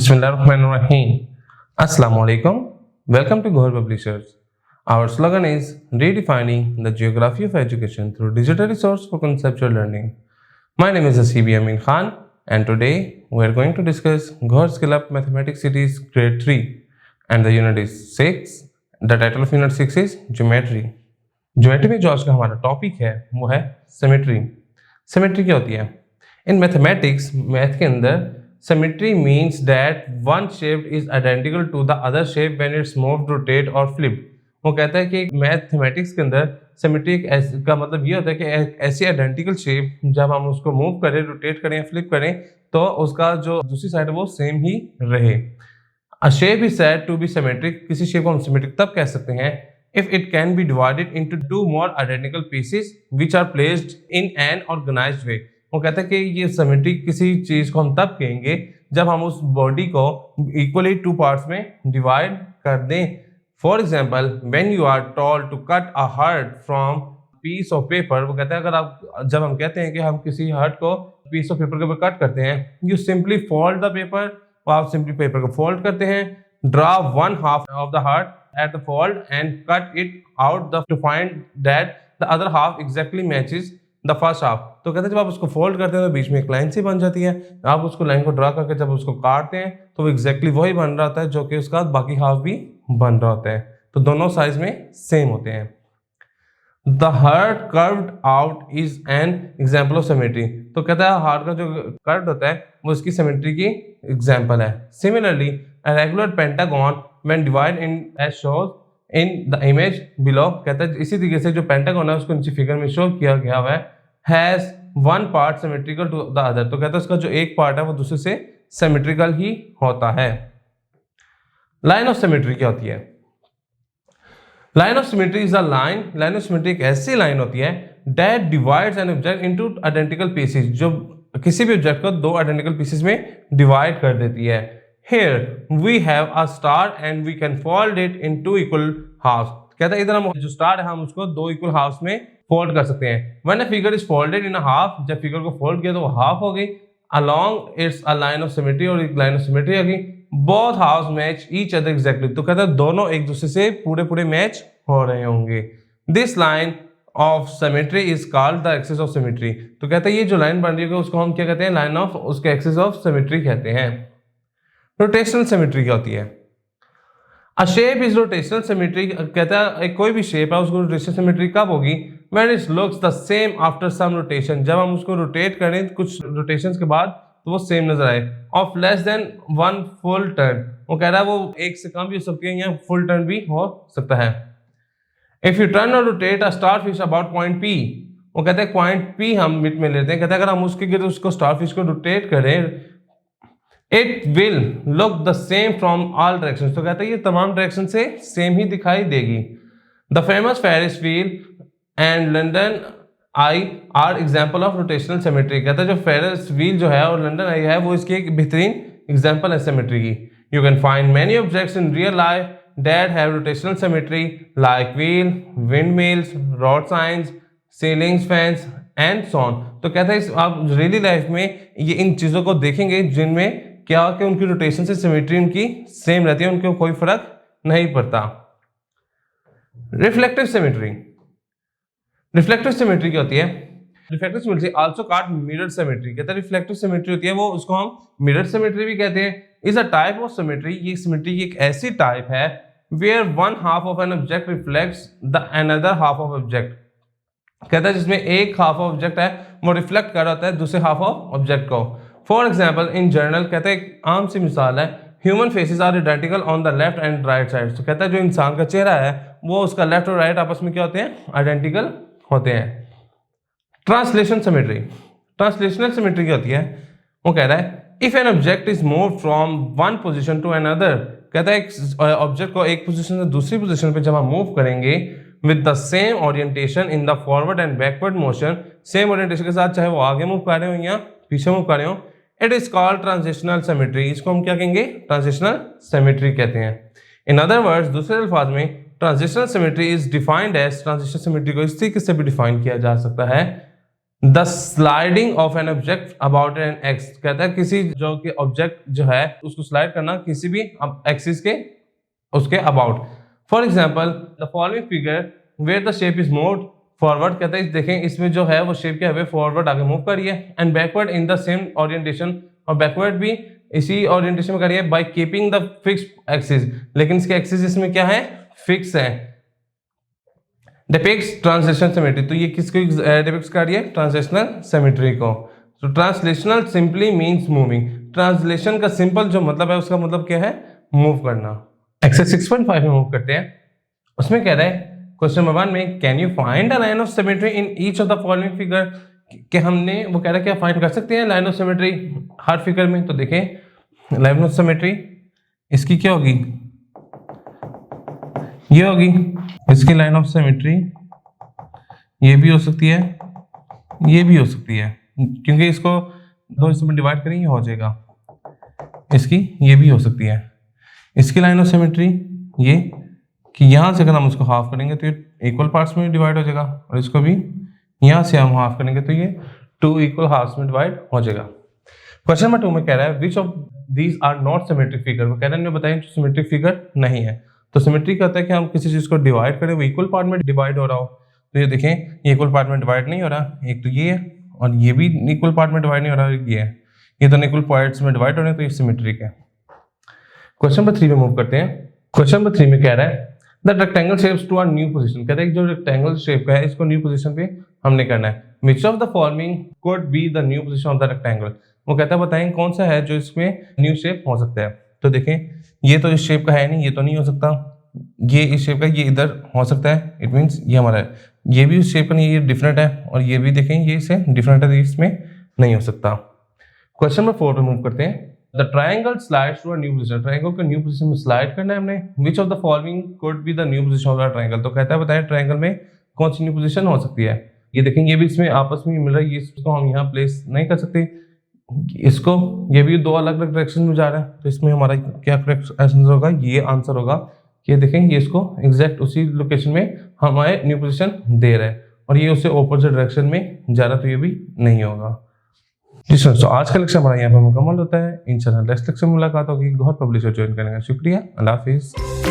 Bismillahirrahmanirrahim. Assalamu alaikum. Welcome to Gohar Publishers. Our slogan is redefining the geography of education through digital resource for conceptual learning. My name is Asibi Amin Khan and today we are going to discuss Gohar Skill Up Mathematics Series Grade 3 and the unit is 6. The title of unit 6 is Geometry. Geometry में जो आज का हमारा topic है वो है symmetry. Symmetry क्या होती है? इन मैथमेटिक्स मैथ के अंदर symmetry means that one shape is identical to the other shape when it's moved, rotate or flipped. वो कहता है कि मैथमेटिक्स के अंदर सिमेट्री का मतलब ये होता है कि ऐसी आइडेंटिकल शेप जब हम उसको मूव करें, रोटेट करें या फ्लिप करें तो उसका जो दूसरी साइड है वो सेम ही रहे. A shape is said to be symmetric. किसी शेप को हम सिमेट्रिक तब कह सकते हैं if it can be divided into two more identical pieces which are placed in an organized way. वो कहता है कि ये सिमेट्री किसी चीज को हम तब कहेंगे जब हम उस बॉडी को इक्वली टू पार्ट्स में डिवाइड कर दें. For example when you are told to cut a heart from piece of paper, वो कहता है अगर आप जब हम कहते हैं कि हम किसी हार्ट को पीस ऑफ पेपर के ऊपर कट करते हैं, you simply fold the paper, आप सिंपली पेपर को फोल्ड करते हैं, draw one half of the heart at the fold and cut it out to find that the other half exactly matches the first half. तो कहते हैं जब आप उसको फोल्ड करते हैं तो बीच में एक लाइन सी बन जाती है, आप उसको लाइन को ड्रा करके जब उसको काटते हैं तो वो एग्जैक्टली वही बन रहा होता है जो कि उसका बाकी हाफ भी बन रहा होता है. तो दोनों साइज में सेम होते हैं. The heart curved out is an example of symmetry. तो कहता है हार्ट का जो कर्व्ड होता है वो इसकी सिमेट्री की एग्जाम्पल है. Similarly a regular pentagon when divide in as shows in the image below, कहता है इसी तरीके से जो पेंटागन है उसको नीचे फिगर में शो किया गया हुआ है, has one part symmetrical to the other. तो कहता है उसका जो एक पार्ट है वो दूसरे से सिमेट्रिकल ही होता है. लाइन ऑफ सिमेट्री क्या होती है? Line of symmetry is a line of symmetry एक ऐसी लाइन होती है that divides an object into identical pieces, जो किसी भी ऑब्जेक्ट को दो आइडेंटिकल पीसेस में डिवाइड कर देती है. Here we have a star and we can fold it in two equal halves. कहता है इधर हम जो स्टार है हम उसको दो इक्वल हाफ्स में फोल्ड कर सकते हैं. When a figure is folded in a half, जब फिगर को फोल्ड किया तो वो हाफ हो गई. Along it's a line of symmetry, और एक लाइन ऑफ सिमेट्री आ गई. Both halves match each other exactly. तो कहता है दोनों एक दूसरे से पूरे मैच हो रहे होंगे. This line of symmetry is called the axis of symmetry. तो कहता है ये जो लाइन बन रही है उसको हम क्या कहते हैं? लाइन ऑफ उसके एक्सिस ऑफ सिमेट्री कहते हैं. रोटेशनल सिमेट्री क्या होती है? अ शेप इज रोटेशनल सिमेट्री. कहता है कोई भी शेप है उसको रोटेशनल सिमेट्री कब होगी? When it looks the same after some rotation, जब हम उसको रोटेट करें कुछ रोटेशंस के बाद तो वो सेम नजर आए. Of less than one full turn, वो कह रहा है वो एक से कम भी हो सकती है या फुल टर्न भी हो सकता है. इफ यू टर्न और rotate a star fish about point P, वो कहते हैं पॉइंट पी हम बीच में लेते हैं. कहते हैं अगर हम उसको स्टार फिश को रोटेट करें It will look the same from all directions. तो कहता है ये तमाम डायरेक्शन से सेम ही दिखाई देगी. The famous Ferris wheel and London Eye are example of rotational symmetry. कहता है जो फेरिस व्हील जो है और लंदन आई है वो इसकी एक बेहतरीन एग्जाम्पल है सिमेट्री की. You can find many objects in real life that have rotational symmetry like wheel, windmills, road signs, ceilings, fans and so on. तो कहता है आप रियली लाइफ में ये इन चीजों को देखेंगे जिनमें क्या कि उनकी रोटेशन से सिमेट्री उनकी सेम रहती है, उनको कोई फर्क नहीं पड़ता. Reflective symmetry. रिफ्लेक्टिव सिमेट्री क्या होती है? Reflective symmetry also called mirror symmetry. कहता है रिफ्लेक्टिव सिमेट्री होती है वो उसको हम मिरर सिमेट्री भी कहते हैं. Is a type of symmetry. ये सिमेट्री की एक ऐसी टाइप है where one half of an object reflects the another half of object. कहता है जिसमें एक हाफ ऑफ ऑब्जेक्ट है वो रिफ्लेक्ट कर रहा होता है दूसरे हाफ ऑफ ऑब्जेक्ट को. फॉर एग्जाम्पल इन जर्नल, कहते हैं एक आम सी मिसाल है, human faces are identical on the left and right side. तो कहता है जो इंसान का चेहरा है वो उसका लेफ्ट और राइट आपस में क्या होते हैं? आइडेंटिकल होते हैं. Translation symmetry. ट्रांसलेशनल सिमेट्री क्या होती है? वो कह रहा है if an object is move from one position to another. कहता है एक ऑब्जेक्ट को एक पोजिशन से दूसरी पोजिशन पे जब हम मूव करेंगे with the same orientation in the forward and backward motion, same orientation के साथ चाहे वो आगे मूव कर रहे हो या पीछे मूव कर रहे हो, it is called transitional symmetry. इसको हम क्या कहेंगे? ट्रांजिशनल सिमेट्री कहते हैं. इन अदर वर्ड्स, दूसरे अल्फाज में transitional symmetry is defined as, transitional symmetry को इस तरीके से भी डिफाइन किया जा सकता है the sliding of an object about an x, कहता है किसी जो कि ऑब्जेक्ट जो है उसको स्लाइड करना किसी भी एक्सिस के उसके about. For example the following figure where the shape is moved forward, कहता है देखें इसमें जो है वो शेप क्या है फॉरवर्ड आगे मूव करिए, and backward in the same orientation, और बैकवर्ड भी इसी ओरिएंटेशन में करिए by keeping the fixed axis, लेकिन इसके एक्सिस इसमें क्या है फिक्स है। डिपिक्ट्स ट्रांसलेशनल सिमेट्री, तो ये किसको डिपिक्ट कर रही है ट्रांसलेशनल सिमेट्री को। तो translational simply means moving, translation का सिंपल जो मतलब है उसका मतलब क्या है मूव करना। एक्सरसाइज 6.5 में मूव करते हैं, उसमें कह रहा है क्वेश्चन नंबर 1 में can you find a line of symmetry in each of the following figure, कि हमने वो कह रहा है क्या फाइंड कर सकते हैं line of symmetry her figure में। तो देखें लाइन ऑफ सिमेट्री इसकी क्या होगी, ये होगी इसकी लाइन ऑफ सिमेट्री, ये भी हो सकती है ये भी हो सकती है, क्योंकि इसको दो हिस्सों में डिवाइड करेंगे हो जाएगा, इसकी ये भी हो सकती है। इसकी लाइन ऑफ सिमेट्री ये कि यहाँ से अगर हम उसको हाफ करेंगे तो ये इक्वल पार्ट्स में डिवाइड हो जाएगा, और इसको भी यहाँ से हम हाफ करेंगे तो ये 2 इक्वल हाफ्स में डिवाइड हो जाएगा। क्वेश्चन नंबर 2 में कह रहा है which of these are not symmetric figure, वो कह रहा है बताएं जो सिमेट्रिक फिगर नहीं है। तो सिमेट्री कहता है कि हम किसी चीज को डिवाइड करें वो इक्वल पार्ट में डिवाइड हो रहा हो, तो ये देखें ये इक्वल पार्ट में डिवाइड नहीं हो रहा, एक तो ये है और ये भी इक्वल पार्ट में डिवाइड नहीं हो रहा, ये है, ये दोनों इक्वल पार्ट्स में डिवाइड हो रहे हैं, तो ये सिमेट्रिक है। क्वेश्चन नंबर 3 में मूव करते हैं। क्वेश्चन नंबर 3 में कह रहा है the rectangle shapes to a new position, कहते हैं जो रेक्टेंगल शेप का है इसको न्यू पोजीशन पे हमने करना है। Which of the following could be the new position of the rectangle, वो कहता है बताएं कौन सा है जो इसमें न्यू शेप हो सकता है। तो देखें ये तो इस शेप का है नहीं, ये तो नहीं हो सकता, ये इस शेप का ये इधर हो सकता है, इट मीन्स ये हमारा है, ये भी उस शेप का नहीं, ये डिफरेंट है, और ये भी देखें ये इससे डिफरेंट है, इसमें नहीं हो सकता। क्वेश्चन नंबर 4 पे मूव करते हैं। The triangle slides to a new position, triangle को न्यू पोजीशन में स्लाइड करना है हमने। Which of the following could be the new position of the triangle, तो कहता है बताएं ट्रायंगल में कौन सी न्यू पोजीशन हो सकती है। ये देखें ये भी इसमें आपस में मिल रहा है, इसको हम यहाँ प्लेस नहीं कर सकते, इसको ये भी दो अलग अलग डायरेक्शन में जा रहा है, तो इसमें हमारा क्या करेक्ट आंसर होगा, ये आंसर होगा। ये देखें ये इसको एग्जैक्ट उसी लोकेशन में हमारे न्यू पोजीशन दे रहा है, और ये उससे ऑपोजिट डायरेक्शन में जा रहा, तो ये भी नहीं होगा। जी सर, तो आज का लेक्चर हमारा यहाँ पर मुकम्मल होता है। इंशाल्लाह नेक्स्ट लेक्चर में मुलाकात होगी। गौहर पब्लिशर ज्वाइन करने का शुक्रिया। अल्लाह हाफिज़।